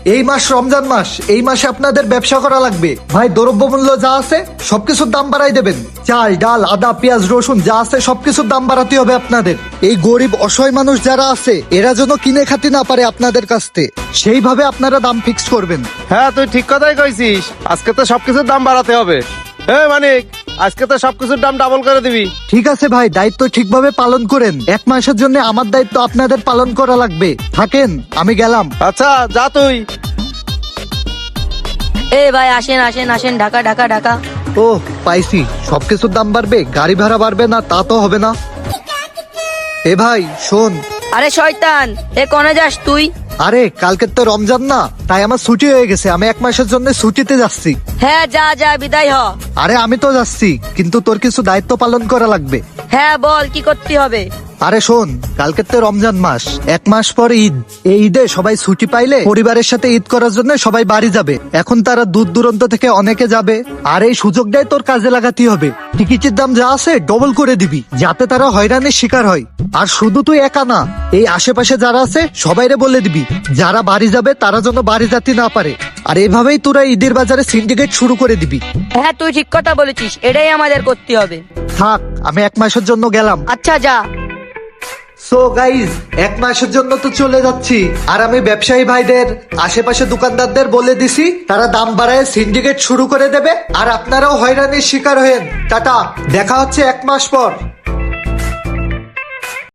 এই মাস রমজান মাস, এই মাসে আপনাদের ব্যবসা করা লাগবে। ভাই দ্রব্যমূল্য যা আছে সবকিছুর দাম বাড়াই দেবেন। চাল ডাল আদা পেঁয়াজ রসুন যা আছে সবকিছুর দাম বাড়াতে হবে আপনাদের। এই গরিব অসহায় মানুষ যারা আছে এরা যেন কিনে খাতে না পারে আপনাদের কাছ থেকে, সেইভাবে আপনারা দাম ফিক্স করবেন। হ্যাঁ তুই ঠিক কথাই কইছিস, আজকে তো সবকিছুর দাম বাড়াতে হবে। মানিক, আজকে তো সবকিছুর দাম ডাবল করে দিবি। ঠিক আছে ভাই, দায়িত্ব ঠিকভাবে পালন করেন। এক মাসের জন্য আমার দায়িত্ব আপনাদের পালন করা লাগবে। থাকেন, আমি গেলাম। আচ্ছা যা তুই। এ ভাই আসেন আসেন আসেন, ঢাকা ঢাকা ঢাকা। ও পাইছি, সবকিছুর দাম বাড়বে, গাড়ি ভাড়া বাড়বে না তা তো হবে না। এ ভাই শোন। আরে শয়তান, এ কোনে যাস তুই? আরে কালকে তো রমজান না, তাই আমার ছুটি হয়ে গেছে, আমি এক মাসের জন্য ছুটিতে যাচ্ছি। হ্যাঁ যা যা, বিদায় হ। আরে আমি তো যাচ্ছি, কিন্তু তোর কিছু দায়িত্ব পালন করা লাগবে। হ্যাঁ বল, কি করতে হবে? আরে শোন, কালকে তো রমজান মাস, এক মাস পর ঈদ। এই ঈদে সবাই ছুটি পাইলে পরিবারের সাথে ঈদ করার জন্য সবাই বাড়ি যাবে। এখন তারা দূর দূরান্ত থেকে অনেকে যাবে, আর এই সুযোগটাই তোর কাজে লাগাতে হবে। টিকিটের দাম যা আছে ডবল করে দিবি, যাতে তারা হয়রানির শিকার হয়। আর শুধু তুই একা না, এই আশেপাশে যারা আছে সবাইরে বলে দিবি, যারা বাড়ি যাবে তারা যেন বাড়ি যেতে না পারে। আর এভাবেই তোরা ঈদের বাজারে সিন্ডিকেট শুরু করে দিবি। হ্যাঁ তুই ঠিক কথা বলেছিস, এটাই আমাদের করতে হবে। থাক, আমি এক মাসের জন্য গেলাম। আচ্ছা যা। সো গাইজ, এক মাসের জন্য তো চলে যাচ্ছি। আর আমি ব্যবসায়ী ভাইদের আশেপাশে দোকানদারদের বলে দিছি, তারা দাম বাড়ায় সিন্ডিকেট শুরু করে দেবে। আর আপনারাও হয়রানির শিকার হয়েন। টাটা, দেখা হচ্ছে এক মাস পর।